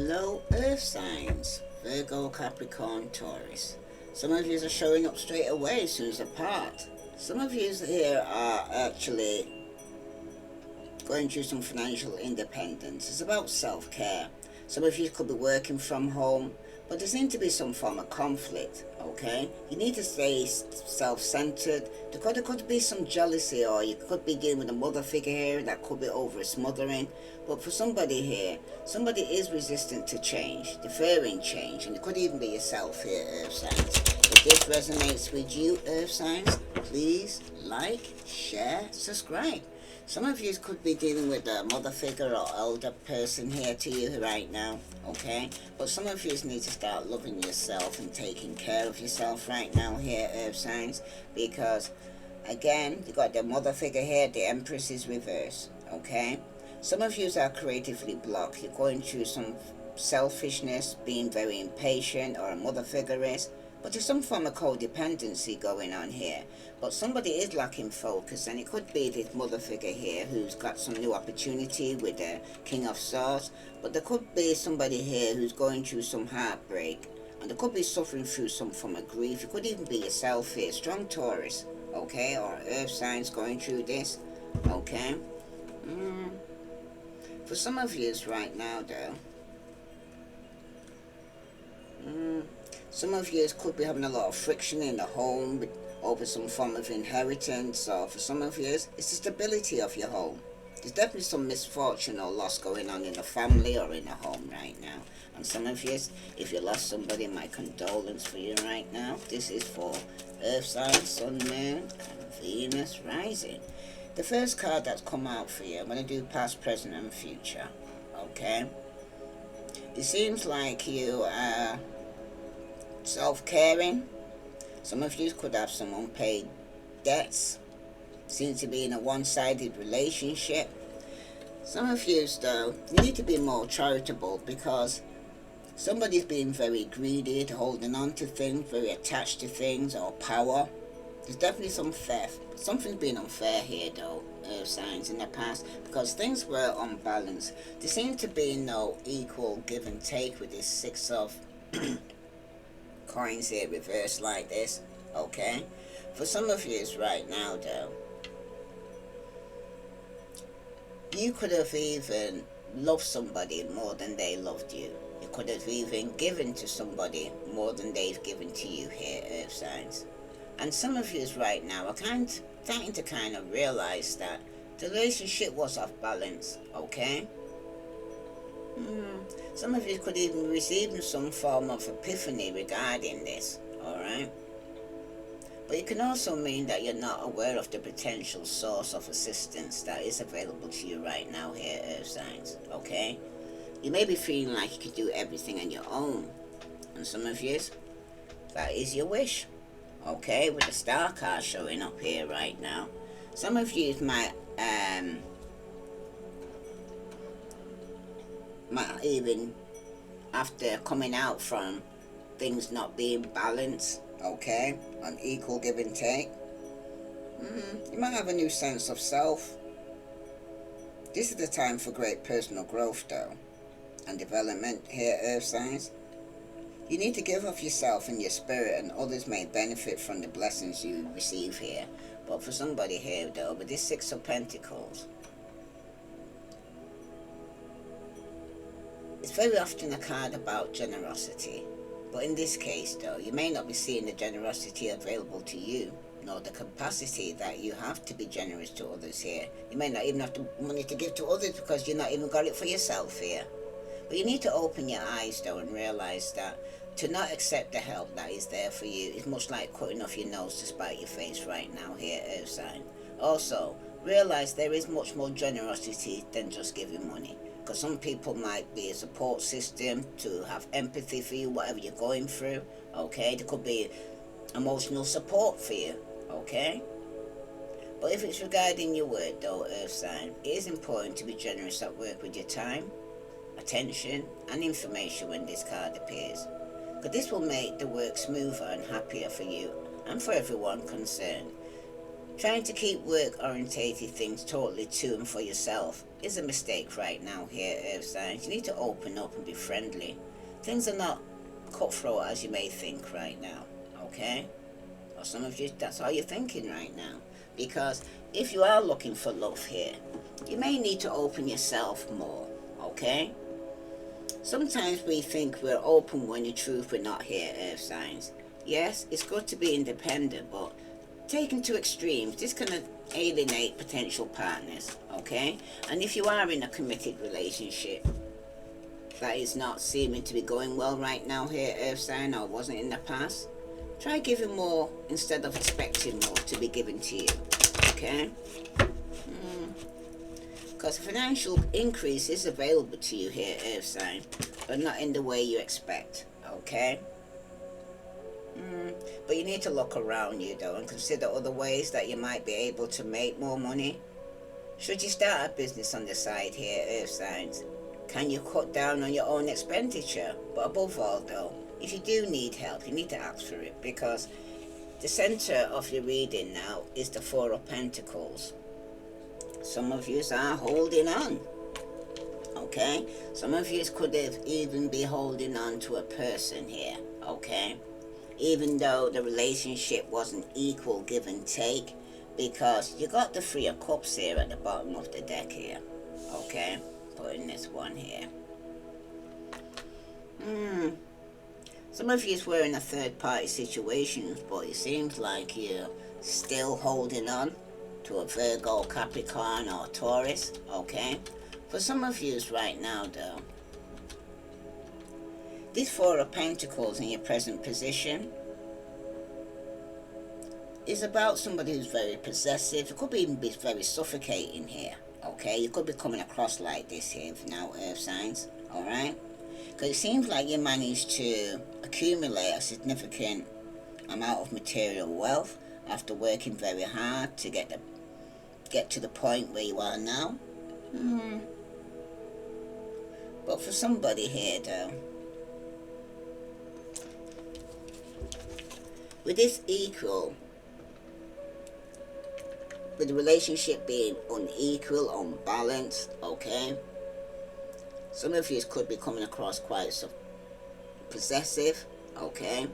Hello Earth signs, Virgo, Capricorn, Taurus. Some of you are showing up straight away as soon as apart. Some of you here are actually going through some financial independence. It's about self-care. Some of you could be working from home, but there seems to be some form of conflict, okay? You need to stay self-centered. There could be some jealousy, or you could be dealing with a mother figure here that could be over smothering. But for somebody here, somebody is resistant to change, deferring change, and it could even be yourself here, Earth signs. If this resonates with you, Earth signs, please like, share, subscribe. Some of you could be dealing with a mother figure or elder person here to you right now, okay? But some of you need to start loving yourself and taking care of yourself right now here, Earth signs, because again, you got the mother figure here, the Empress is reversed, okay? Some of you are creatively blocked. You're going through some selfishness, being very impatient, or a mother figure is. But there's some form of codependency going on here. But somebody is lacking focus, and it could be this mother figure here who's got some new opportunity with the King of Swords. But there could be somebody here who's going through some heartbreak, and there could be suffering through some form of grief. It could even be yourself here, strong Taurus, okay, or Earth signs going through this, okay. For some of you right now though, some of you could be having a lot of friction in the home over some form of inheritance, or for some of you it's the stability of your home. There's definitely some misfortune or loss going on in the family or in the home right now. And some of you, if you lost somebody, my condolence for you right now. This is for Earth signs, Sun, Moon, and Venus rising. The first card that's come out for you, I'm going to do past, present, and future, okay? It seems like you are self-caring. Some of you could have some unpaid debts. Seem to be in a one-sided relationship. Some of you, though, you need to be more charitable, because somebody's being very greedy, holding on to things, very attached to things, or power. There's definitely some theft. Something's been unfair here though, Earth signs, in the past, because things were unbalanced. There seems to be no equal give and take with this Six of coins here reversed like this, okay? For some of you right now though, you could have even loved somebody more than they loved you. You could have even given to somebody more than they've given to you here, Earth signs. And some of you right now are starting to kind of realize that the relationship was off balance, okay? Some of you could even receive some form of epiphany regarding this, alright? But it can also mean that you're not aware of the potential source of assistance that is available to you right now here, Earth signs, okay? You may be feeling like you could do everything on your own. And some of you, that is your wish. Okay, with the star card showing up here right now. Some of you might even, after coming out from things not being balanced, okay, on equal give and take, you might have a new sense of self. This is the time for great personal growth though, and development here, Earth signs. You need to give of yourself and your spirit, and others may benefit from the blessings you receive here. But for somebody here though, with this Six of Pentacles, it's very often a card about generosity. But in this case though, you may not be seeing the generosity available to you, nor the capacity that you have to be generous to others here. You may not even have the money to give to others because you've not even got it for yourself here. But you need to open your eyes though and realize that to not accept the help that is there for you is much like cutting off your nose to spite your face right now here, Earth sign. Also, realize there is much more generosity than just giving money. Because some people might be a support system to have empathy for you, whatever you're going through, okay? There could be emotional support for you, okay? But if it's regarding your work though, Earth sign, it is important to be generous at work with your time, attention, and information when this card appears. Because this will make the work smoother and happier for you and for everyone concerned. Trying to keep work-orientated things totally to and for yourself is a mistake right now here, Earth signs. You need to open up and be friendly. Things are not cutthroat as you may think right now, okay? Or some of you, that's all you're thinking right now. Because if you are looking for love here, you may need to open yourself more, okay? Sometimes we think we're open when in truth we're not here, Earth signs. Yes, it's good to be independent, but taken to extremes, this can alienate potential partners, okay? And if you are in a committed relationship that is not seeming to be going well right now here, Earth sign, or wasn't in the past, try giving more instead of expecting more to be given to you, okay? Because financial increase is available to you here, Earth sign, but not in the way you expect, okay? But you need to look around you though and consider other ways that you might be able to make more money. Should you start a business on the side here, Earth signs, can you cut down on your own expenditure? But above all though, if you do need help, you need to ask for it, because the center of your reading now is the Four of Pentacles. Some of you are holding on, okay? Some of you could have even be holding on to a person here, okay? Even though the relationship wasn't equal give and take, because you got the Three of Cups here at the bottom of the deck here, okay? Putting this one here. Some of you were in a third party situation, but it seems like you're still holding on to a Virgo, Capricorn or Taurus, okay? For some of you right now though, this Four of Pentacles in your present position is about somebody who's very possessive. It could even be very suffocating here, okay? You could be coming across like this here now, Earth signs, alright? Because it seems like you managed to accumulate a significant amount of material wealth after working very hard to get to the point where you are now. But for somebody here though, with this equal, with the relationship being unequal, unbalanced, okay? Some of you could be coming across quite so possessive, okay?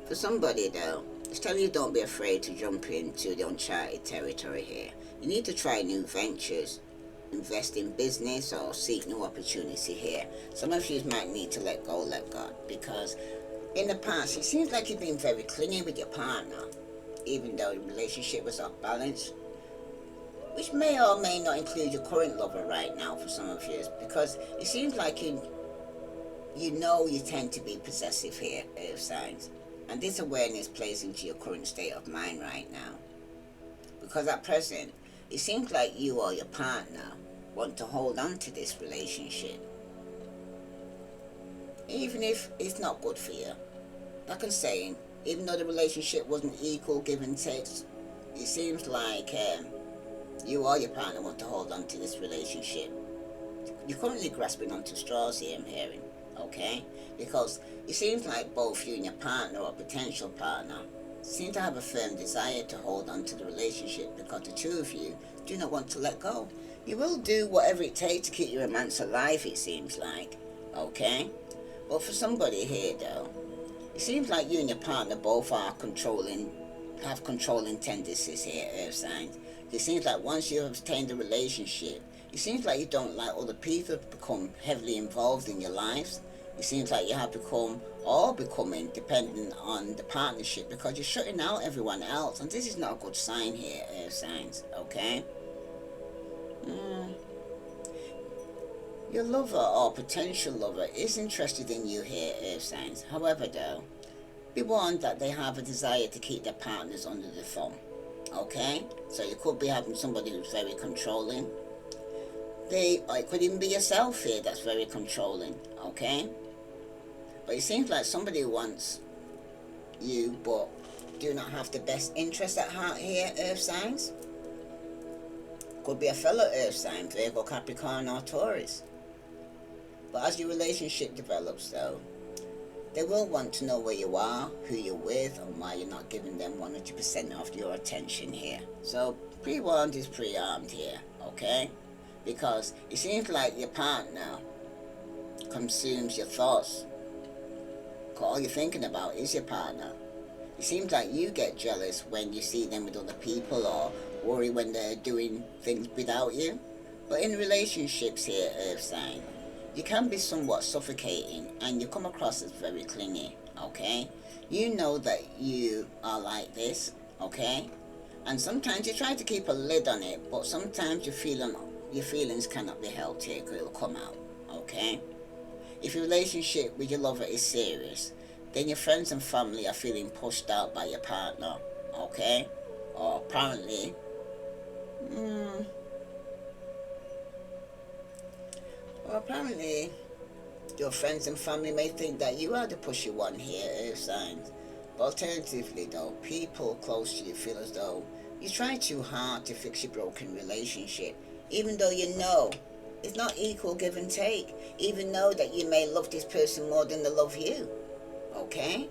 For somebody though, it's telling you don't be afraid to jump into the uncharted territory here. You need to try new ventures, invest in business or seek new opportunity here. Some of you might need to let go, let God, because in the past it seems like you've been very clingy with your partner, even though the relationship was off balance, which may or may not include your current lover right now for some of you, because it seems like you tend to be possessive here, Earth signs, and this awareness plays into your current state of mind right now, because at present it seems like you or your partner want to hold on to this relationship, even if it's not good for you. Like I'm saying, even though the relationship wasn't equal, give and take, it seems like you or your partner want to hold on to this relationship. You're currently grasping onto straws here, I'm hearing, okay? Because it seems like both you and your partner or potential partner seem to have a firm desire to hold on to the relationship, because the two of you do not want to let go. You will do whatever it takes to keep your romance alive, it seems like, okay? But for somebody here though, it seems like you and your partner both are have controlling tendencies here, Earth signs. It seems like once you have obtained a relationship, it seems like you don't like other people to become heavily involved in your lives. It seems like you have become or becoming dependent on the partnership, because you're shutting out everyone else, and this is not a good sign here, Earth signs, okay? Your lover or potential lover is interested in you here, Earth signs. However though, be warned that they have a desire to keep their partners under the thumb, okay? So you could be having somebody who's very controlling. It could even be yourself here that's very controlling, okay? But it seems like somebody wants you but do not have the best interest at heart here, Earth signs. Could be a fellow Earth sign, Virgo, Capricorn or Taurus. But as your relationship develops though, they will want to know where you are, who you're with, and why you're not giving them 100% of your attention here. So Pre-warned is pre-armed here, okay? Because it seems like your partner consumes your thoughts. All you're thinking about is your partner. It seems like you get jealous when you see them with other people, or worry when they're doing things without you. But in relationships here, Earth sign, you can be somewhat suffocating and you come across as very clingy, okay? You know that you are like this, okay? And sometimes you try to keep a lid on it, but sometimes your feelings cannot be held here because it'll come out, okay? If your relationship with your lover is serious, then your friends and family are feeling pushed out by your partner, okay? Or apparently, your friends and family may think that you are the pushy one here, Earth signs. But alternatively though, people close to you feel as though you try too hard to fix your broken relationship, even though you know it's not equal give and take, even though that you may love this person more than they love you, okay?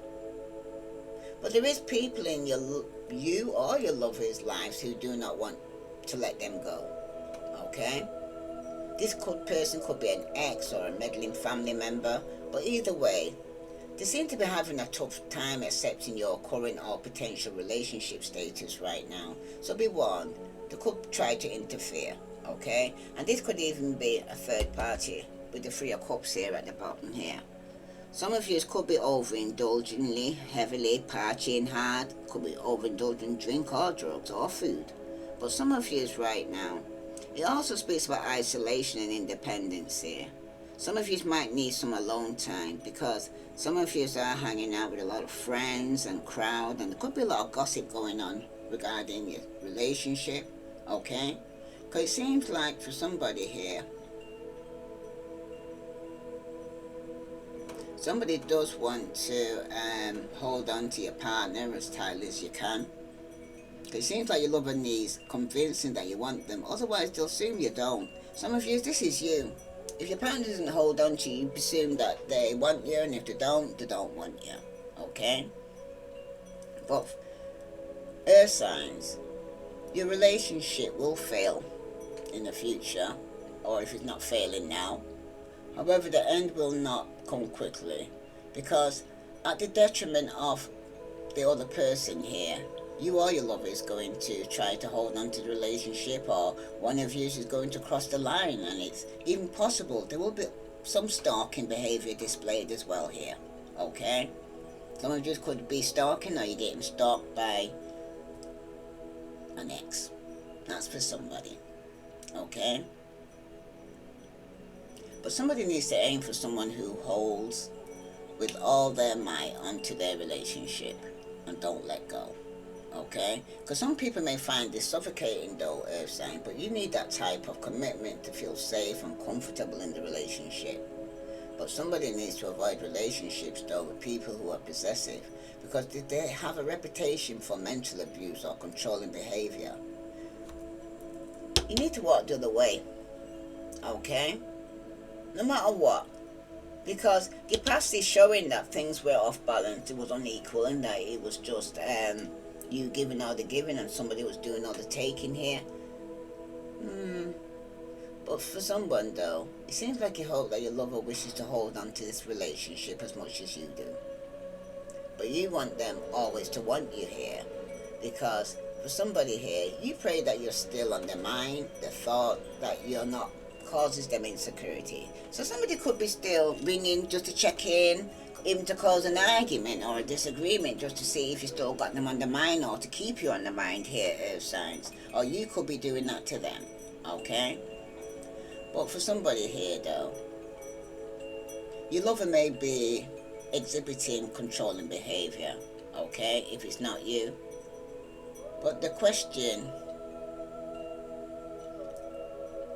But there is people in you or your lover's lives who do not want to let them go, okay? This person could be an ex or a meddling family member, but either way, they seem to be having a tough time accepting your current or potential relationship status right now. So be warned, they could try to interfere, okay? And this could even be a third party with the Three of Cups here at the bottom here. Some of you could be overindulgently, heavily partying hard, could be overindulgent drink or drugs or food. But some of you right now, it also speaks about isolation and independence here. Some of you might need some alone time because some of you are hanging out with a lot of friends and crowd, and there could be a lot of gossip going on regarding your relationship, okay? Because it seems like for somebody here, somebody does want to hold on to your partner as tightly as you can. It seems like your lover needs convincing that you want them, otherwise they'll assume you don't. Some of you, this is you. If your partner doesn't hold on to you, you assume that they want you, and if they don't want you, okay? But Earth signs, your relationship will fail in the future, or if it's not failing now. However, the end will not come quickly, because at the detriment of the other person here, you or your lover is going to try to hold on to the relationship, or one of you is going to cross the line, and it's even possible there will be some stalking behavior displayed as well here, okay? Some of you could be stalking, or you're getting stalked by an ex. That's for somebody, okay? But somebody needs to aim for someone who holds with all their might onto their relationship and don't let go. Okay? Because some people may find this suffocating though, Earth sign, but you need that type of commitment to feel safe and comfortable in the relationship. But somebody needs to avoid relationships though with people who are possessive, because they have a reputation for mental abuse or controlling behavior. You need to walk the other way, okay? No matter what. Because your past is showing that things were off balance, it was unequal, and that it was just you giving all the giving and somebody was doing all the taking here. But for someone though, it seems like you hope that your lover wishes to hold on to this relationship as much as you do. But you want them always to want you here, because for somebody here, you pray that you're still on their mind, the thought that you're not causes them insecurity. So somebody could be still ringing just to check in, even to cause an argument or a disagreement, just to see if you still got them on the mind, or to keep you on the mind here, Earth signs. Or you could be doing that to them, okay? But for somebody here though, your lover may be exhibiting controlling behavior, okay, if it's not you. But the question,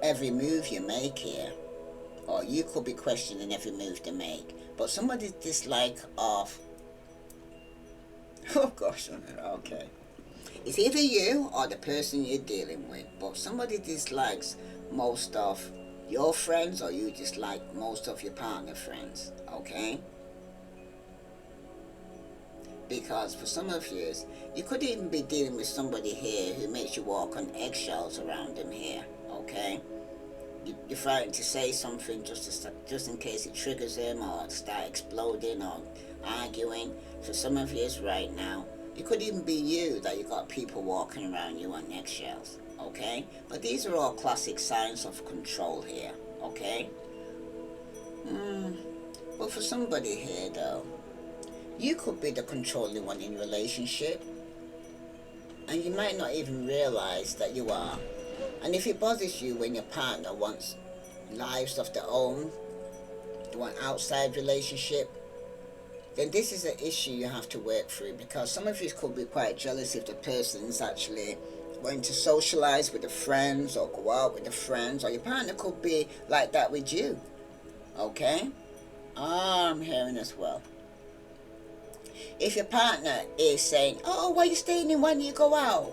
every move you make here, or you could be questioning every move they make. But somebody's dislike of, oh gosh, okay, it's either you or the person you're dealing with, but somebody dislikes most of your friends, or you dislike most of your partner friends, okay? Because for some of you could even be dealing with somebody here who makes you walk on eggshells around them here, okay? You're frightened to say something just in case it triggers him or start exploding or arguing. For some of you right now, it could even be you that you got people walking around you on eggshells, okay? But these are all classic signs of control here, okay? But for somebody here though, you could be the controlling one in your relationship, and you might not even realize that you are. And if it bothers you when your partner wants lives of their own, they want outside relationship, then this is an issue you have to work through, because some of you could be quite jealous if the person's actually going to socialize with the friends or go out with the friends, or your partner could be like that with you, okay? I'm hearing as well. If your partner is saying, oh, why are you staying in when you go out?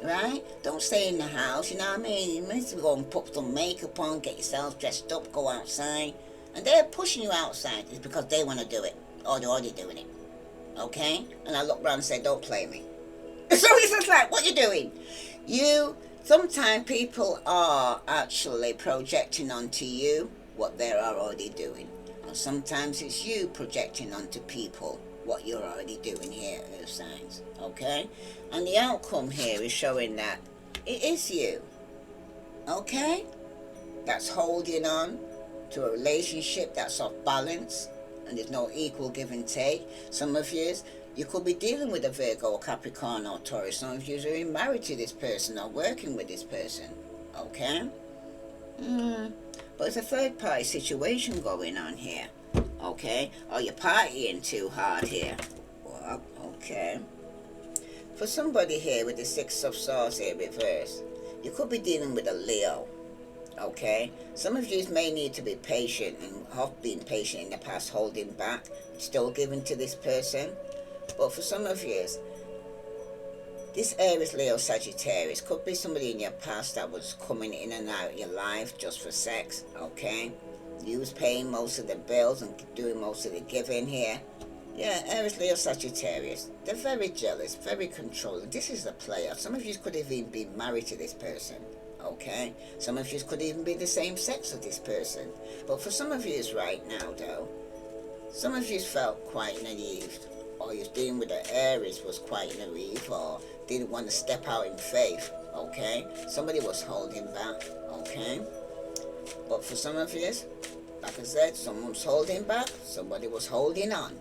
Right? Don't stay in the house, you know what I mean? You need to go and put some makeup on, get yourself dressed up, go outside. And they're pushing you outside. It's because they want to do it. Or they're already doing it. Okay? And I look around and say, don't play me. So it's just like, what you doing? Sometimes people are actually projecting onto you what they are already doing. And sometimes it's you projecting onto people what you're already doing here, Earth signs, okay? And the outcome here is showing that it is you, okay? That's holding on to a relationship that's off balance and there's no equal give and take. Some of you could be dealing with a Virgo, Capricorn or Taurus. Some of you are even married to this person or working with this person, okay? But it's a third party situation going on here. Okay, or you're partying too hard here. Well, okay. For somebody here with the Six of Swords here reversed, you could be dealing with a Leo. Okay, some of you may need to be patient and have been patient in the past, holding back, still giving to this person. But for some of you, this Aries, Leo, Sagittarius could be somebody in your past that was coming in and out of your life just for sex. Okay. You was paying most of the bills and doing most of the giving here. Yeah, Aries, Leo, Sagittarius. They're very jealous, very controlling. This is a player. Some of you could have even been married to this person. Okay? Some of you could even be the same sex as this person. But for some of you right now, though, some of you felt quite naive. Or you're dealing with the Aries was quite naive or didn't want to step out in faith. Okay? Somebody was holding back. Okay? But for some of you, like I said, someone's holding back, somebody was holding on.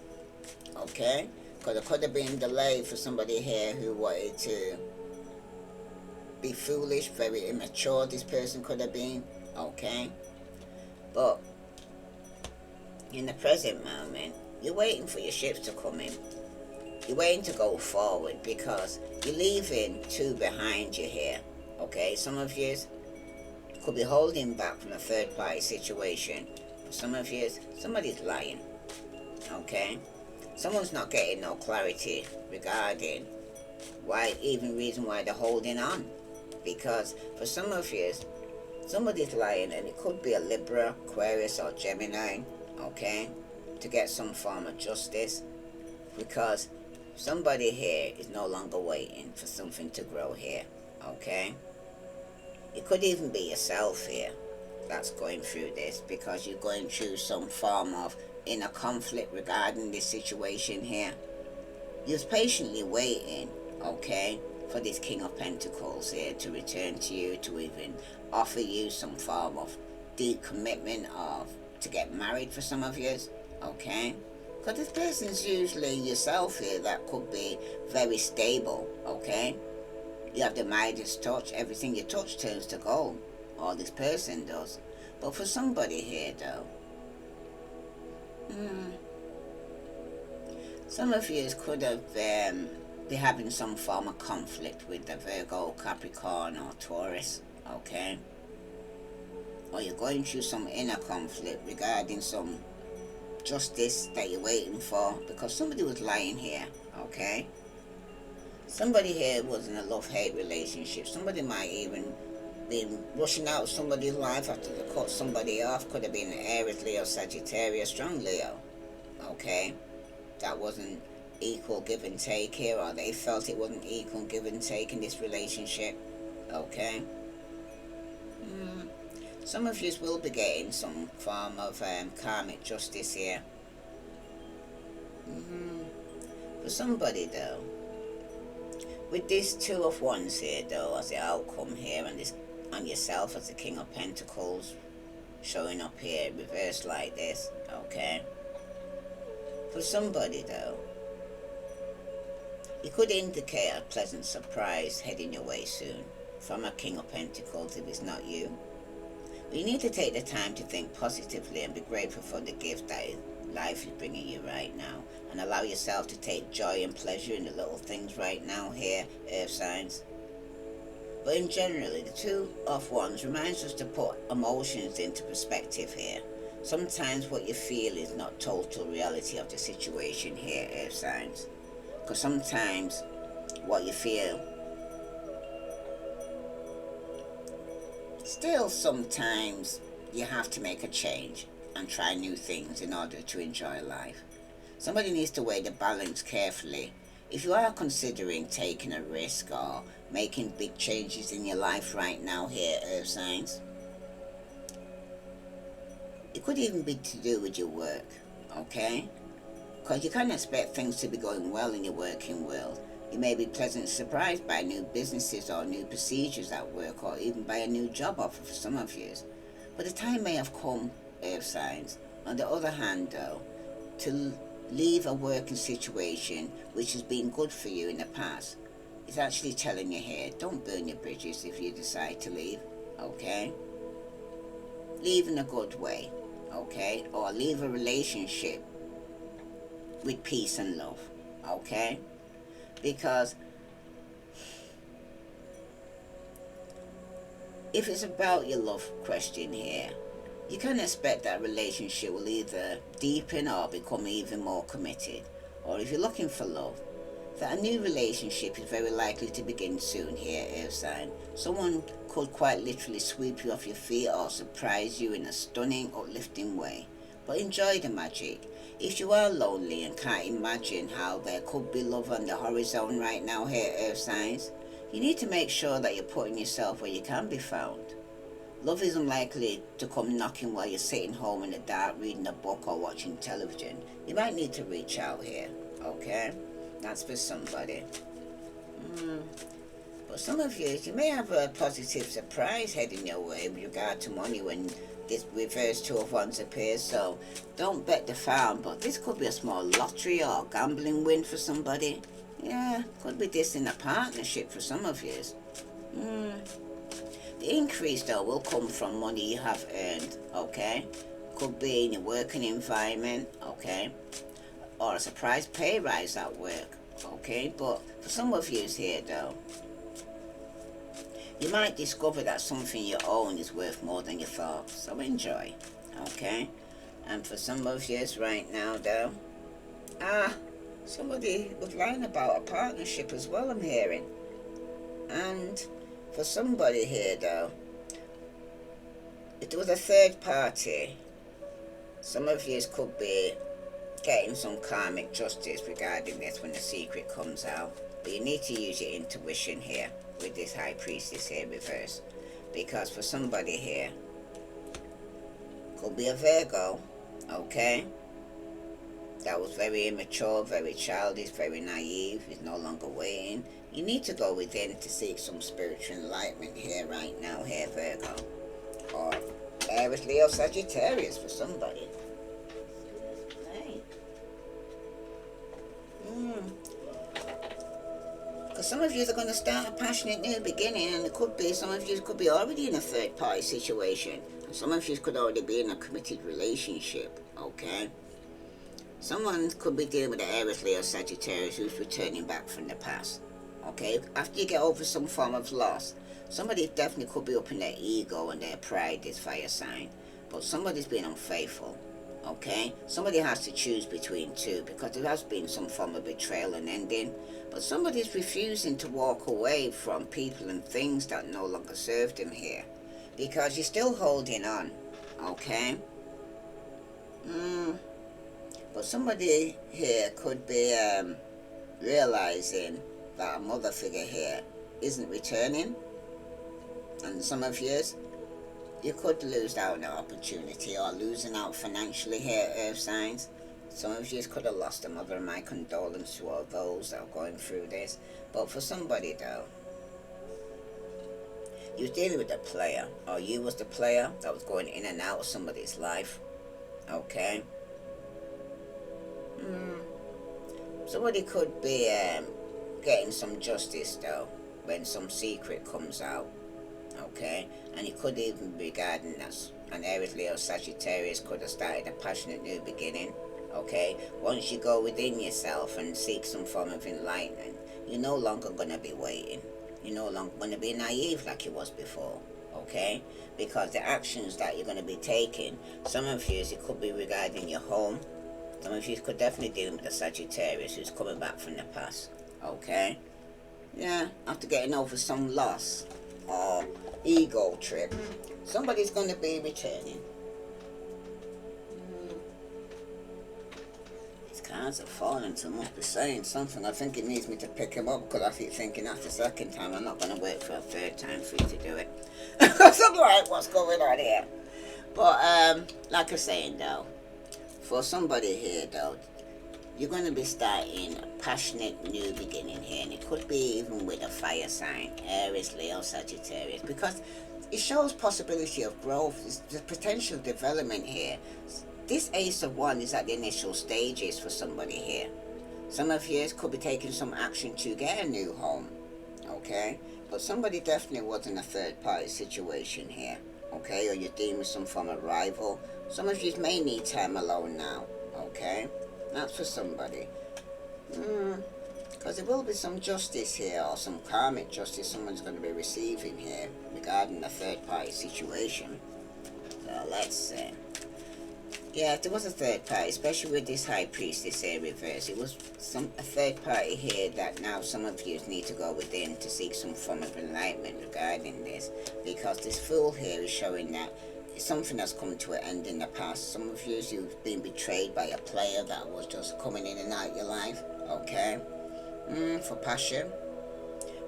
Okay? Because it could have been delayed for somebody here who wanted to be foolish, very immature, this person could have been. Okay? But in the present moment, you're waiting for your ships to come in. You're waiting to go forward because you're leaving two behind you here. Okay? Some of you could be holding back from a third party situation. For some of you, somebody's lying. Okay? Someone's not getting no clarity regarding reason why they're holding on. Because for some of you, somebody's lying, and it could be a Libra, Aquarius or Gemini, okay? To get some form of justice. Because somebody here is no longer waiting for something to grow here, okay? It could even be yourself here that's going through this, because you're going through some form of inner conflict regarding this situation here. You're patiently waiting, okay, for this King of Pentacles here to return to you, to even offer you some form of deep commitment to get married for some of you, okay? Because this person's usually yourself here that could be very stable, okay? You have the Midas touch. Everything you touch turns to gold. Or this person does. But for somebody here, though, some of you could have be having some form of conflict with the Virgo, Capricorn, or Taurus. Okay? Or you're going through some inner conflict regarding some justice that you're waiting for. Because somebody was lying here. Okay? Somebody here was in a love-hate relationship. Somebody might even be rushing out somebody's life after they cut somebody off. Could have been Aries, Leo, Sagittarius, strong Leo. Okay? That wasn't equal give and take here, or they felt it wasn't equal give and take in this relationship. Okay. Mm. Some of you will be getting some form of karmic justice here. For somebody though, with this Two of Wands here though as the outcome here, and this and yourself as the King of Pentacles showing up here reversed like this. Okay. For somebody though, it could indicate a pleasant surprise heading your way soon from a King of Pentacles if it's not you. But you need to take the time to think positively and be grateful for the gift that life is bringing you right now, and allow yourself to take joy and pleasure in the little things right now here, earth signs. But in generally, the Two of Wands reminds us to put emotions into perspective here. Sometimes what you feel is not total reality of the situation here, earth signs. Because sometimes what you feel, still sometimes you have to make a change and try new things in order to enjoy life. Somebody needs to weigh the balance carefully. If you are considering taking a risk or making big changes in your life right now here, earth signs, it could even be to do with your work, okay? Because you can't expect things to be going well in your working world. You may be pleasantly surprised by new businesses or new procedures at work, or even by a new job offer for some of you. But the time may have come, earth signs, on the other hand though, to leave a working situation which has been good for you in the past. It's actually telling you here, don't burn your bridges if you decide to leave, okay? Leave in a good way, okay? Or leave a relationship with peace and love, okay? Because if it's about your love question here, you can expect that relationship will either deepen or become even more committed. Or if you're looking for love, that a new relationship is very likely to begin soon here, earth sign. Someone could quite literally sweep you off your feet or surprise you in a stunning, uplifting way. But enjoy the magic. If you are lonely and can't imagine how there could be love on the horizon right now here, earth signs, you need to make sure that you're putting yourself where you can be found. Love isn't likely to come knocking while you're sitting home in the dark reading a book or watching television. You might need to reach out here, okay? That's for somebody. But some of you may have a positive surprise heading your way with regard to money when this reverse Two of Wands appears. So don't bet the farm, but this could be a small lottery or gambling win for somebody. Yeah, could be this in a partnership for some of you. The increase though will come from money you have earned, okay? Could be in your working environment, okay? Or a surprise pay rise at work, okay? But for some of you here though, you might discover that something you own is worth more than you thought, so enjoy, okay? And for some of you right now though, somebody was lying about a partnership as well, I'm hearing. And for somebody here though, if there was a third party, some of you could be getting some karmic justice regarding this when the secret comes out. But you need to use your intuition here with this High Priestess here reverse. Because for somebody here, could be a Virgo, okay? That was very immature, very childish, very naive, is no longer waiting. You need to go within to seek some spiritual enlightenment here right now, here Virgo. Or Aries, Leo, Sagittarius for somebody. Because some of you are going to start a passionate new beginning, and it could be, some of you could be already in a third party situation. And some of you could already be in a committed relationship, okay? Someone could be dealing with an Aries, Leo, Sagittarius who's returning back from the past, okay? After you get over some form of loss, somebody definitely could be up in their ego and their pride, this fire sign. But somebody's being unfaithful, okay? Somebody has to choose between two, because there has been some form of betrayal and ending. But somebody's refusing to walk away from people and things that no longer serve them here, because you're still holding on, okay? But somebody here could be realizing that a mother figure here isn't returning, and some of you could lose out on an opportunity or losing out financially here, earth signs. Some of you could have lost a mother, and my condolences to all those that are going through this. But for somebody though, you was dealing with a player, or you was the player that was going in and out of somebody's life. Okay. Somebody could be getting some justice though when some secret comes out. Okay, and it could even be regarding us. An Aries, Leo, Sagittarius could have started a passionate new beginning. Okay, once you go within yourself and seek some form of enlightenment, you're no longer gonna be waiting. You're no longer gonna be naive like you was before. Okay, because the actions that you're gonna be taking, some of you, it could be regarding your home. Some of you could definitely deal with a Sagittarius who's coming back from the past. Okay, yeah, after getting over some loss or ego trip, somebody's going to be returning. These cards are falling, so I must be saying something. I think it needs me to pick him up, because I keep thinking after the second time I'm not going to wait for a third time for you to do it. Because I'm like, what's going on here? But like I was saying though, for somebody here though, you're going to be starting a passionate new beginning here, and it could be even with a fire sign, Aries, Leo, Sagittarius, because it shows possibility of growth, the potential development here. This Ace of Wands is at the initial stages for somebody here. Some of you could be taking some action to get a new home, okay? But somebody definitely was in a third party situation here, okay? Or you're dealing with some form of rival. Some of you may need time alone now, okay? That's for somebody. Because there will be some justice here, or some karmic justice someone's going to be receiving here regarding a third party situation. So let's see. Yeah, if there was a third party, especially with this High Priestess here reverse, it was a third party here that now some of you need to go within to seek some form of enlightenment regarding this. Because this Fool here is showing that something that's come to an end in the past. Some of you, you've been betrayed by a player that was just coming in and out of your life, okay? For passion.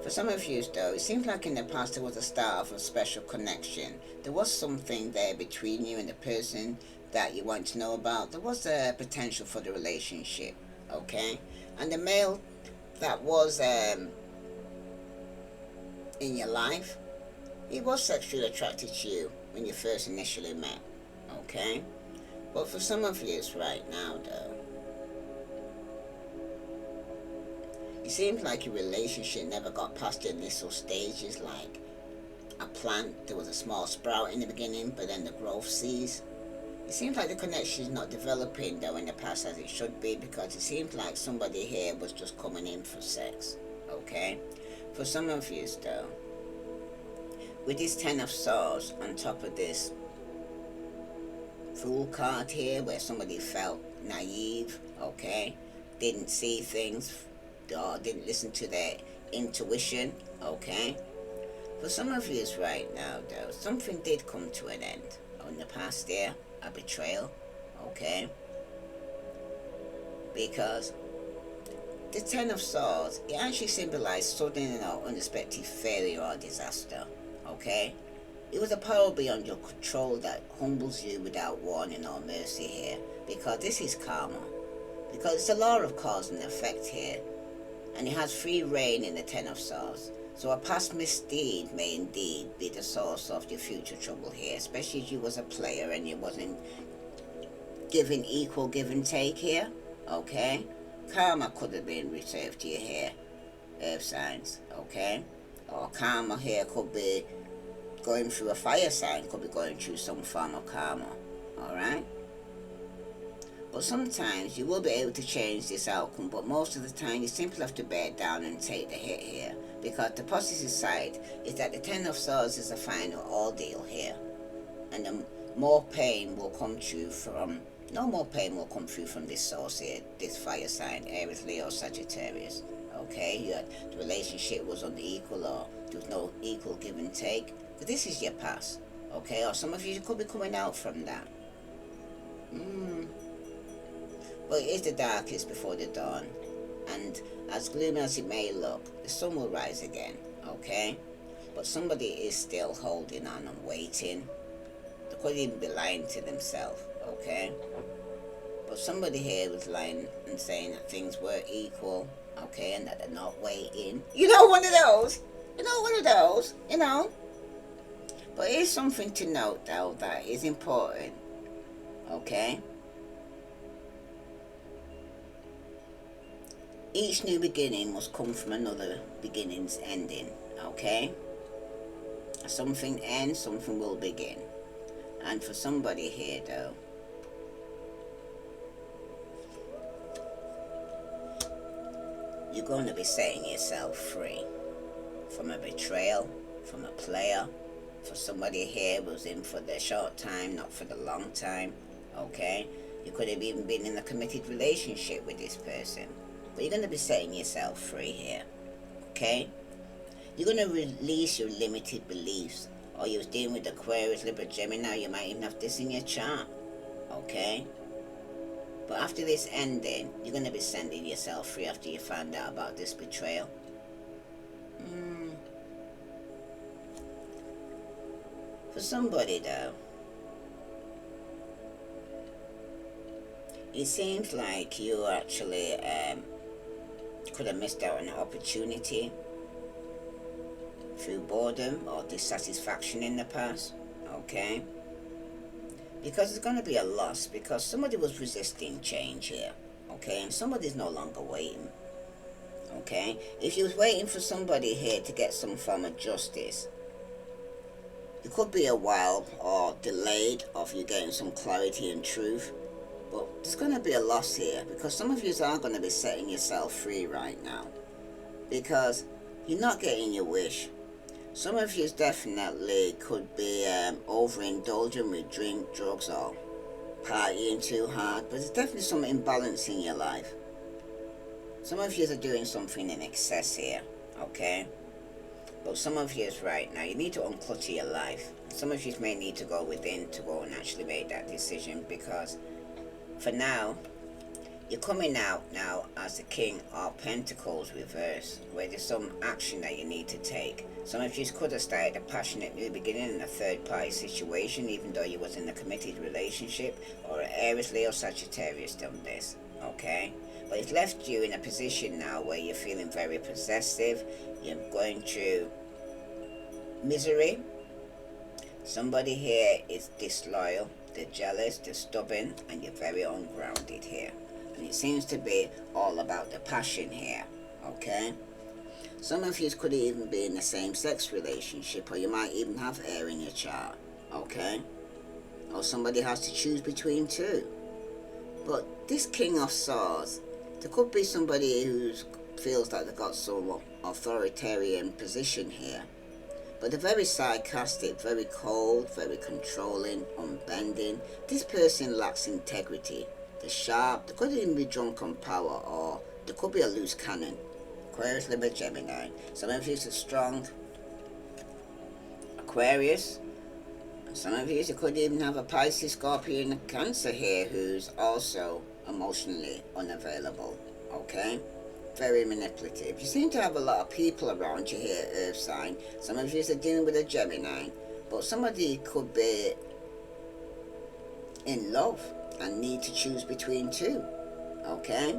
For some of you though, it seems like in the past there was a start of a special connection. There was something there between you and the person that you want to know about. There was a potential for the relationship, okay? And the male that was in your life, he was sexually attracted to you when you first initially met, okay? But for some of you right now though, it seems like your relationship never got past the initial stages, like a plant. There was a small sprout in the beginning, but then the growth ceased. It seems like the connection is not developing though in the past as it should be, because it seems like somebody here was just coming in for sex, okay? For some of you though, with this Ten of Swords on top of this Fool card here, where somebody felt naive, okay, didn't see things, or didn't listen to their intuition, okay. For some of you right now though, something did come to an end in the past there, a betrayal, okay, because the Ten of Swords, it actually symbolized sudden and unexpected failure or disaster, okay. It was a power beyond your control that humbles you without warning or mercy here, because this is karma, because it's a law of cause and effect here, and it has free reign in the Ten of Swords. So a past misdeed may indeed be the source of your future trouble here, especially if you was a player and you wasn't giving equal give and take here, okay. Karma could have been reserved to you here, earth signs, okay. Or karma here could be going through a fire sign, could be going through some form of karma, alright? But sometimes you will be able to change this outcome, but most of the time you simply have to bear down and take the hit here, because the positive side is that the Ten of Swords is a final ordeal here, and the more pain will come through from, no more pain will come through from this source here, this fire sign, Aries, Leo, Sagittarius, okay? The relationship was unequal, or there was no equal give and take. But this is your past, okay? Or some of you could be coming out from that. But it is the darkest before the dawn. And as gloomy as it may look, the sun will rise again, okay? But somebody is still holding on and waiting. They could even be lying to themselves, okay? But somebody here was lying and saying that things were equal, okay, and that they're not waiting. You know, one of those. You know. But here's something to note, though, that is important, okay? Each new beginning must come from another beginning's ending, okay? Something ends, something will begin. And for somebody here, though, you're going to be setting yourself free from a betrayal, from a player. For somebody here who's in for the short time, not for the long time, okay? You could have even been in a committed relationship with this person. But you're going to be setting yourself free here, okay? You're going to release your limited beliefs. Or you was dealing with Aquarius, Libra, Gemini, you might even have this in your chart, okay? But after this ending, you're going to be sending yourself free after you find out about this betrayal. For somebody, though, it seems like you actually could have missed out on an opportunity through boredom or dissatisfaction in the past, okay? Because it's going to be a loss, because somebody was resisting change here, okay? And somebody's no longer waiting, okay? If you was waiting for somebody here to get some form of justice, it could be a while or delayed of you getting some clarity and truth. But there's going to be a loss here, because some of you are going to be setting yourself free right now. Because you're not getting your wish. Some of you definitely could be overindulging with drink, drugs, or partying too hard. But there's definitely some imbalance in your life. Some of you are doing something in excess here, okay? But some of you right now, you need to unclutter your life. Some of you may need to go within to go and actually make that decision, because for now, you're coming out now as the King of Pentacles reverse, where there's some action that you need to take. Some of you could have started a passionate new beginning in a third-party situation, even though you was in a committed relationship, or Aries, Leo, Sagittarius done this, okay? But it's left you in a position now where you're feeling very possessive, you're going through misery. Somebody here is disloyal, they're jealous, they're stubborn, and you're very ungrounded here. And it seems to be all about the passion here, okay? Some of you could even be in a same-sex relationship, or you might even have air in your chart, okay? Or somebody has to choose between two. But this King of Swords, there could be somebody who feels like they've got some authoritarian position here. But they're very sarcastic, very cold, very controlling, unbending. This person lacks integrity. They're sharp, they could even be drunk on power, or they could be a loose cannon. Aquarius, Libra, Gemini. Some of you are strong Aquarius. Some of you could even have a Pisces, Scorpion, and Cancer here who's also emotionally unavailable, okay? Very manipulative. You seem to have a lot of people around you here, Earth sign. Some of you are dealing with a Gemini, but somebody could be in love and need to choose between two, okay?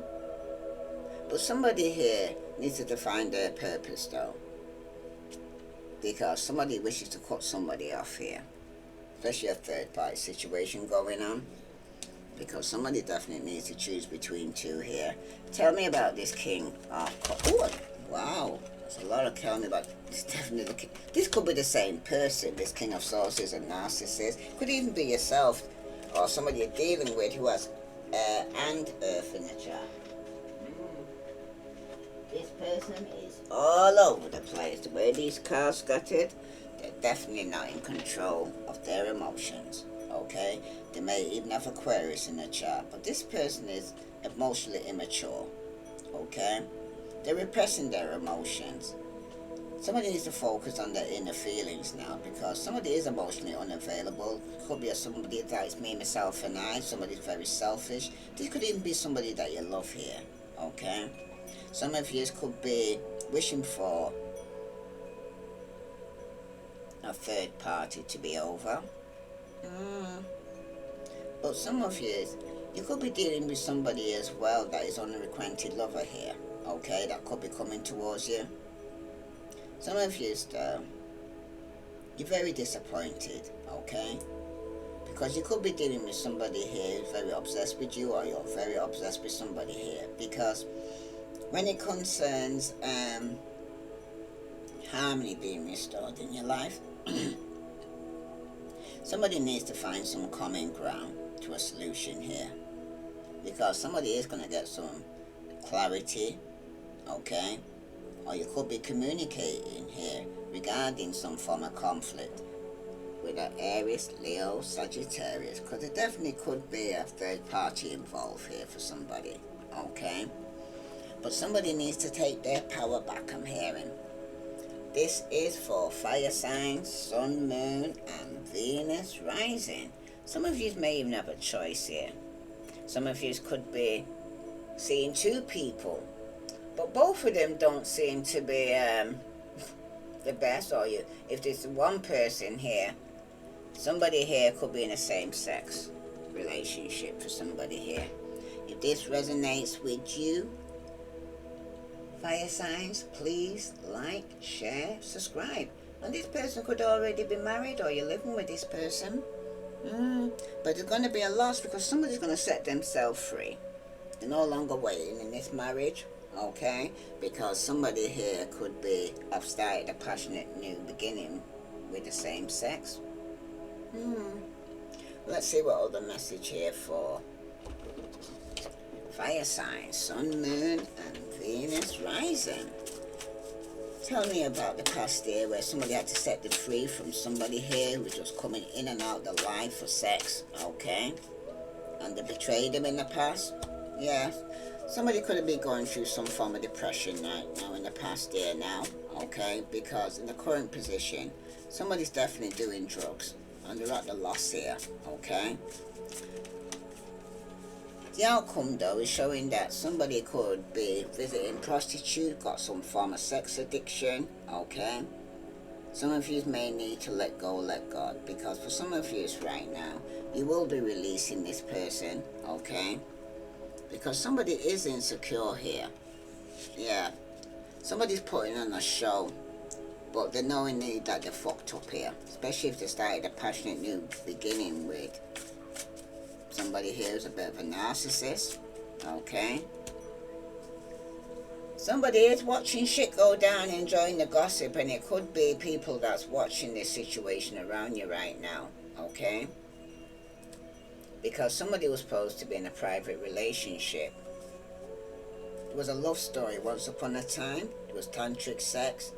But somebody here needs to find their purpose, though, because somebody wishes to cut somebody off here, especially a third-party situation going on. Because somebody definitely needs to choose between two here. Tell me about this King of Cups. Oh, wow. There's a lot of telling me about this. Definitely the king. This could be the same person. This King of Swords is a narcissist. Could even be yourself or somebody you're dealing with who has and Earth in the chart. This person is all over the place. The way these cards got it, they're definitely not in control of their emotions. Okay, they may even have Aquarius in the chart, but this person is emotionally immature. Okay, they're repressing their emotions. Somebody needs to focus on their inner feelings now, because somebody is emotionally unavailable. Could be somebody that is me, myself, and I. Somebody's very selfish. This could even be somebody that you love here. Okay, Some of you could be wishing for a third party to be over. But some of you could be dealing with somebody as well that is unrequited lover here, okay, that could be coming towards you. Some of you, you're very disappointed, okay, because you could be dealing with somebody here who's very obsessed with you, or you're very obsessed with somebody here, because when it concerns harmony being restored in your life, somebody needs to find some common ground to a solution here, because somebody is going to get some clarity, okay, or you could be communicating here regarding some form of conflict with an Aries, Leo, Sagittarius, because there definitely could be a third party involved here for somebody, okay, but somebody needs to take their power back, I'm hearing. This is for fire signs, Sun, Moon, and Venus rising. Some of you may even have a choice here. Some of you could be seeing two people, but both of them don't seem to be the best. Or if there's one person here, somebody here could be in a same-sex relationship for somebody here. If this resonates with you, fire signs, please like, share, subscribe. And this person could already be married, or you're living with this person. But there's going to be a loss, because somebody's going to set themselves free. They're no longer waiting in this marriage, okay? Because somebody here could have started a passionate new beginning with the same sex. Let's see what other message here for fire signs, Sun, Moon, and Venus rising. Tell me about the past year where somebody had to set them free from somebody here who was just coming in and out of their life for sex, okay? And they betrayed them in the past. Yeah, somebody could have been going through some form of depression right now in the past year now, okay? Because in the current position, somebody's definitely doing drugs and they're at the loss here, okay? The outcome, though, is showing that somebody could be visiting prostitute, got some form of sex addiction, okay? Some of you may need to let go, let God, because for some of you right now, you will be releasing this person, okay? Because somebody is insecure here. Yeah, somebody's putting on a show, but they're knowing that they're fucked up here, especially if they started a passionate new beginning with somebody here who's a bit of a narcissist, okay? Somebody is watching shit go down, enjoying the gossip, and it could be people that's watching this situation around you right now, okay? Because somebody was supposed to be in a private relationship. It was a love story once upon a time. It was tantric sex.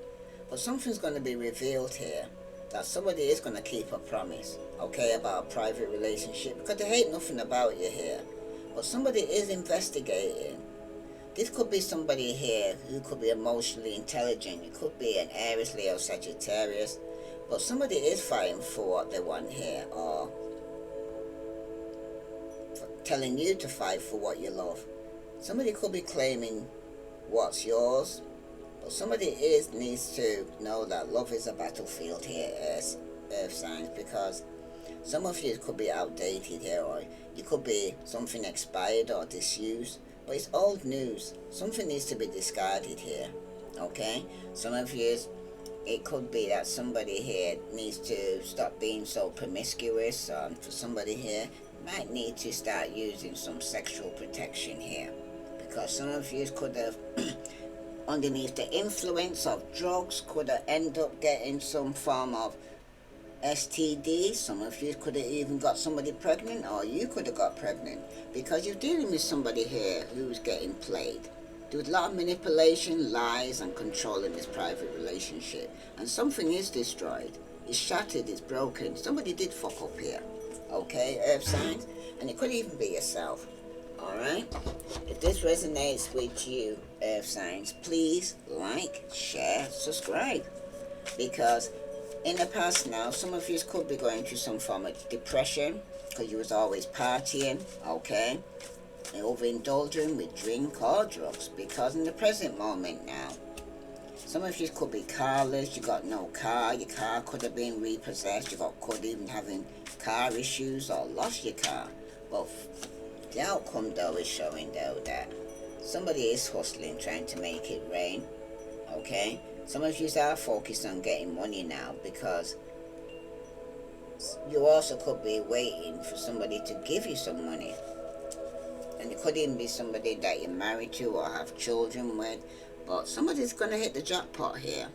But something's going to be revealed here, that somebody is going to keep a promise, okay, about a private relationship, because they hate nothing about you here. But somebody is investigating. This could be somebody here who could be emotionally intelligent. It could be an Aries, Leo, Sagittarius. But somebody is fighting for what they want here, or telling you to fight for what you love. Somebody could be claiming what's yours. But somebody needs to know that love is a battlefield here as earth signs, because some of you could be outdated here, or you could be something expired or disused, but it's old news. Something needs to be discarded here, okay? Some of you, it could be that somebody here needs to stop being so promiscuous. For somebody here, might need to start using some sexual protection here, because some of you could have underneath the influence of drugs, could have ended up getting some form of STD. Some of you could have even got somebody pregnant, or you could have got pregnant, because you're dealing with somebody here who's getting played. There was a lot of manipulation, lies, and control in this private relationship, and something is destroyed. It's shattered, it's broken. Somebody did fuck up here, okay, earth signs, and it could even be yourself. Alright, if this resonates with you, earth signs, please like, share, subscribe, because in the past now, some of you could be going through some form of depression because you was always partying, okay? overindulging with drink or drugs, because in the present moment now, some of you could be carless, you got no car, your car could have been repossessed, could even having car issues or lost your car. But the outcome though is showing though that somebody is hustling, trying to make it rain, okay? Some of you are focused on getting money now, because you also could be waiting for somebody to give you some money. And it could even be somebody that you're married to or have children with. But somebody's going to hit the jackpot here.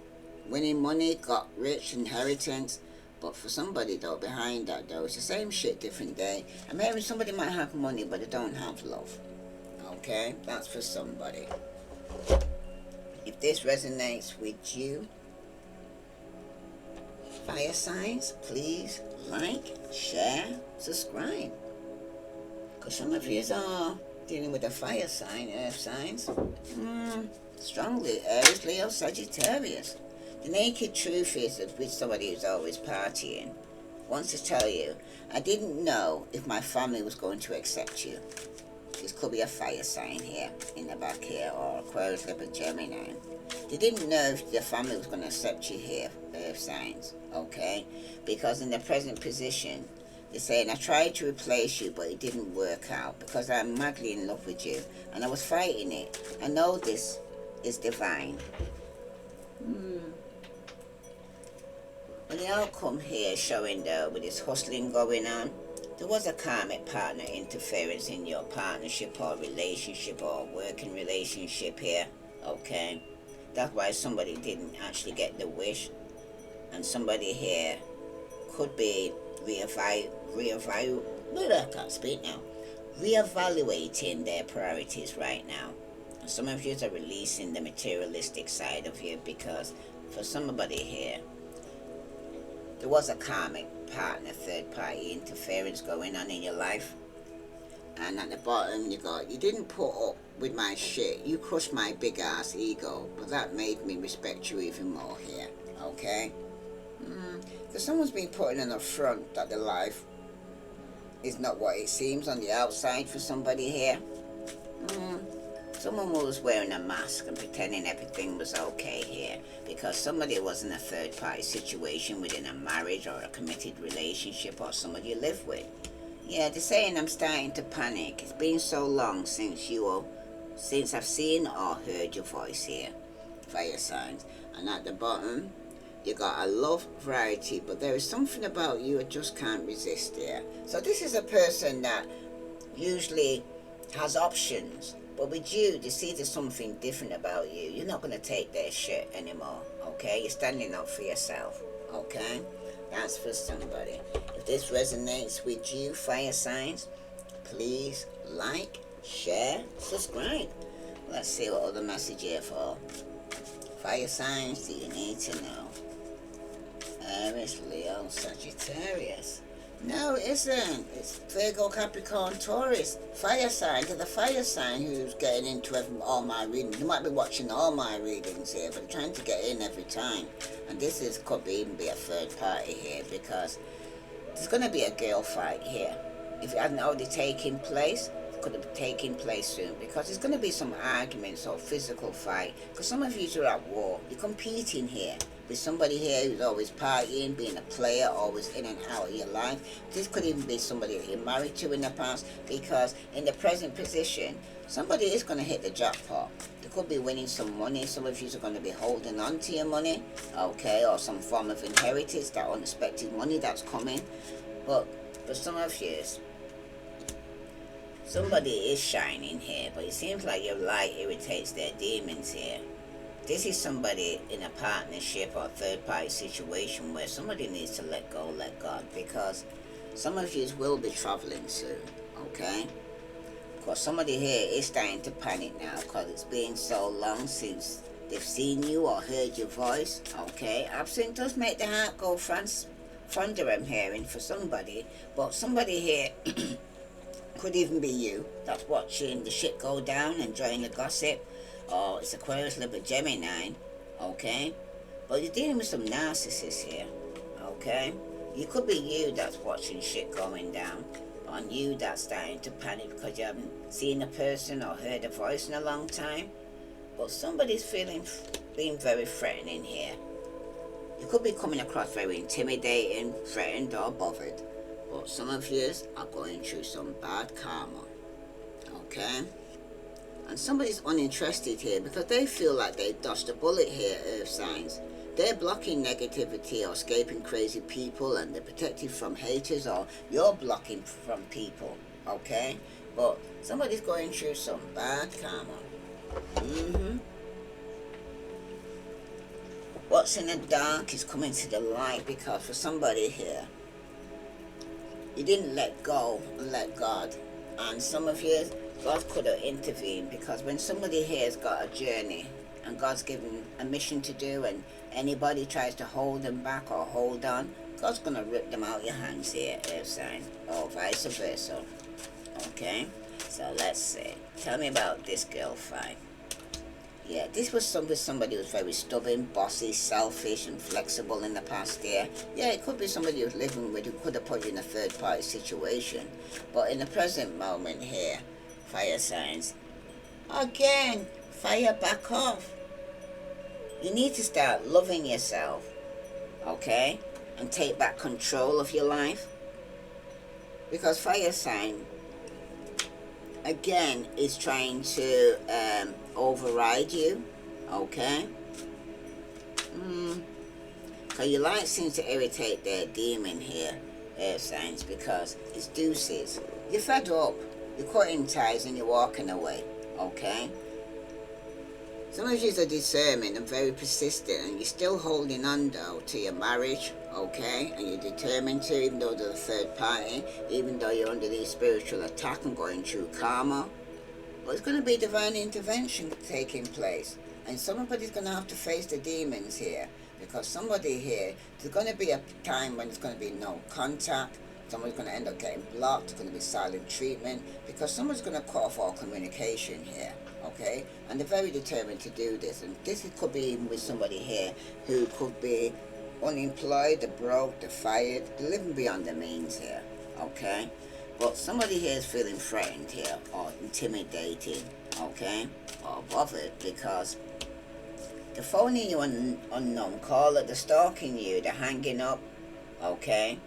Winning money, got rich, inheritance. But for somebody though, behind that though, it's the same shit, different day. I'm hearing somebody might have money, but they don't have love. Okay? That's for somebody. If this resonates with you, fire signs, please like, share, subscribe. Because some of you are dealing with a fire sign, earth signs. Strongly, Aries, Leo, Sagittarius. The naked truth is that with somebody who's always partying, wants to tell you, I didn't know if my family was going to accept you. This could be a fire sign here, in the back here, or Aquarius, Libra, Gemini. They didn't know if their family was going to accept you here, earth signs, okay? Because in the present position, they're saying, I tried to replace you, but it didn't work out because I'm madly in love with you. And I was fighting it. I know this is divine. But the outcome here showing though, with this hustling going on, there was a karmic partner interference in your partnership or relationship or working relationship here, okay? That's why somebody didn't actually get the wish. And somebody here could be reevaluating their priorities right now. And some of you are releasing the materialistic side of you, because for somebody here, there was a karmic partner, third party interference going on in your life. And at the bottom you got, you didn't put up with my shit, you crushed my big ass ego, but that made me respect you even more here, okay? Because someone's been putting in the front that the life is not what it seems on the outside for somebody here. Someone was wearing a mask and pretending everything was okay here, because somebody was in a third party situation within a marriage or a committed relationship or somebody you live with. Yeah, they're saying I'm starting to panic. It's been so long since I've seen or heard your voice here. Fire signs. And at the bottom, you got a love variety, but there is something about you I just can't resist here. So this is a person that usually has options, but with you, they see there's something different about you. You're not going to take their shit anymore, okay? You're standing up for yourself, okay? That's for somebody. If this resonates with you, fire signs, please like, share, subscribe. Let's see what other message here for. Fire signs do you need to know? Aries, Leo, Sagittarius. No, it isn't. It's Virgo, Capricorn, Taurus. Fire sign. To the fire sign who's getting into all my readings. You might be watching all my readings here, but trying to get in every time. And this could even be a third party here, because there's going to be a girl fight here. If it hasn't already taken place, it could have taken place soon, because there's going to be some arguments or physical fight. Because some of you are at war. You're competing here with somebody here who's always partying, being a player, always in and out of your life. This could even be somebody that you're married to in the past, because in the present position, somebody is going to hit the jackpot. They could be winning some money. Some of you are going to be holding on to your money, okay, or some form of inheritance, that unexpected money that's coming. But for some of you, somebody is shining here, but it seems like your light irritates their demons here. This is somebody in a partnership or third party situation where somebody needs to let go, let God, because some of you will be traveling soon, okay? Because somebody here is starting to panic now, because it's been so long since they've seen you or heard your voice, okay? Absent does make the heart go fonder, I'm hearing, for somebody, but somebody here could even be you that's watching the shit go down, enjoying the gossip. Or it's Aquarius, Libra, Gemini, okay? But you're dealing with some narcissists here, okay? You could be you that's watching shit going down, on you that's starting to panic because you haven't seen a person or heard a voice in a long time. But somebody's being very threatening here. You could be coming across very intimidating, threatened or bothered. But some of you are going through some bad karma. Okay? And somebody's uninterested here because they feel like they dodged a bullet here, earth signs. They're blocking negativity or escaping crazy people, and they're protected from haters, or you're blocking from people, okay? But somebody's going through some bad karma. What's in the dark is coming to the light, because for somebody here, you didn't let go and let God. And some of you, God could have intervened, because when somebody here has got a journey and God's given a mission to do, and anybody tries to hold them back or hold on, God's going to rip them out your hands here, earth sign, or vice versa. Okay, so let's see. Tell me about this girl fight. Yeah, this was somebody who was very stubborn, bossy, selfish, and flexible in the past year. Yeah, it could be somebody you was living with who could have put you in a third-party situation. But in the present moment here, fire signs, again, fire back off. You need to start loving yourself, okay? And take back control of your life. Because fire sign, again, is trying to override you, okay? Because your light seems to irritate their demon here, air signs, because it's deuces. You're fed up, you're cutting ties and you're walking away, okay? Some of you are determined and very persistent, and you're still holding on though to your marriage, okay? And you're determined to, even though they're a third party, even though you're under the spiritual attack and going through karma. But it's going to be divine intervention taking place. And somebody's going to have to face the demons here. Because somebody here, there's going to be a time when there's going to be no contact. Somebody's going to end up getting blocked. There's going to be silent treatment. Because someone's going to cut off all communication here. Okay? And they're very determined to do this. And this could be even with somebody here who could be unemployed, they're broke, they're fired. They're living beyond their means here. Okay? But somebody here is feeling threatened here, or intimidated, okay, or bothered, because they're phoning you on unknown caller, they're stalking you, they're hanging up, okay,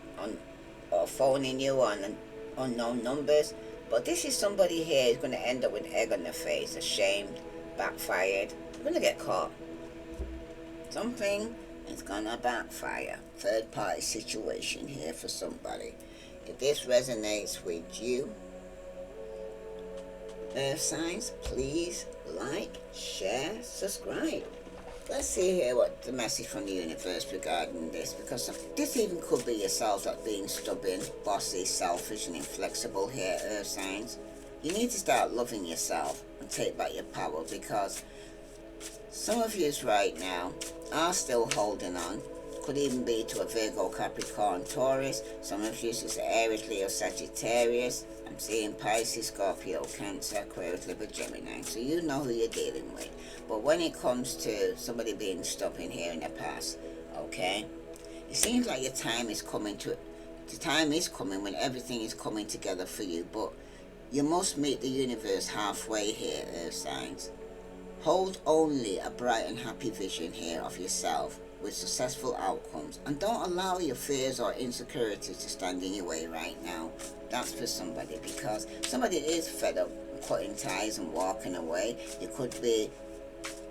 or phoning you on unknown numbers. But this is somebody here who's going to end up with egg on their face, ashamed, backfired. They're going to get caught. Something is going to backfire. Third party situation here for somebody. If this resonates with you, earth signs, please like, share, subscribe. Let's see here what the message from the universe regarding this, because this even could be yourself that's being stubborn, bossy, selfish, and inflexible here, earth signs. You need to start loving yourself and take back your power, because some of you right now are still holding on. Could even be to a Virgo, Capricorn, Taurus. Some of you is Aries, Leo, Sagittarius. I'm seeing Pisces, Scorpio, Cancer, Aquarius, Libra, Gemini. So you know who you're dealing with. But when it comes to somebody being stuck in here in the past, okay, it seems like your time is coming to. The time is coming when everything is coming together for you. But you must meet the universe halfway here, earth signs. Hold only a bright and happy vision here of yourself with successful outcomes, and don't allow your fears or insecurities to stand in your way right now. That's for somebody, because somebody is fed up cutting ties and walking away. You could be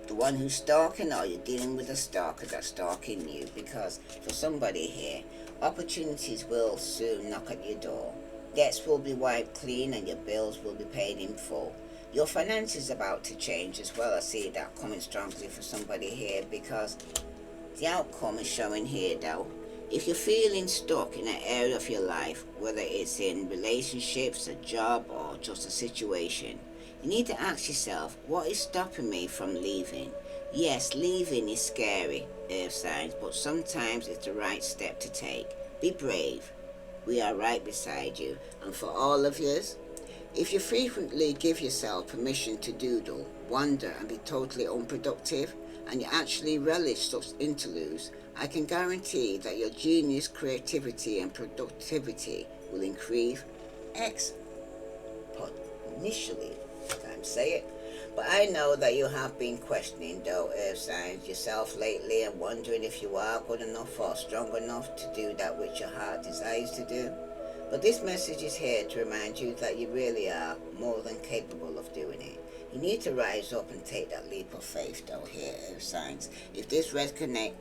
the one who's stalking, or you're dealing with a stalker that's stalking you, because for somebody here, opportunities will soon knock at your door. Debts will be wiped clean and your bills will be paid in full. Your finances about to change as well. I see that coming strongly for somebody here, because the outcome is showing here though. If you're feeling stuck in an area of your life, whether it's in relationships, a job, or just a situation, you need to ask yourself, what is stopping me from leaving? Yes, leaving is scary, earth signs, but sometimes it's the right step to take. Be brave. We are right beside you. And for all of you, if you frequently give yourself permission to doodle, wander, and be totally unproductive, and you actually relish such interludes, I can guarantee that your genius, creativity, and productivity will increase X initially, can't say it. But I know that you have been questioning though earth signs yourself lately and wondering if you are good enough or strong enough to do that which your heart desires to do. But this message is here to remind you that you really are more than capable of doing it. You need to rise up and take that leap of faith though here, earth signs. If this resonates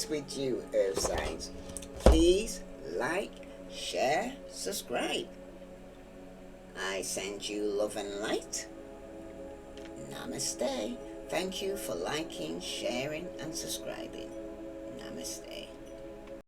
with you, earth signs, please like, share, subscribe. I send you love and light. Namaste. Thank you for liking, sharing, and subscribing. Namaste.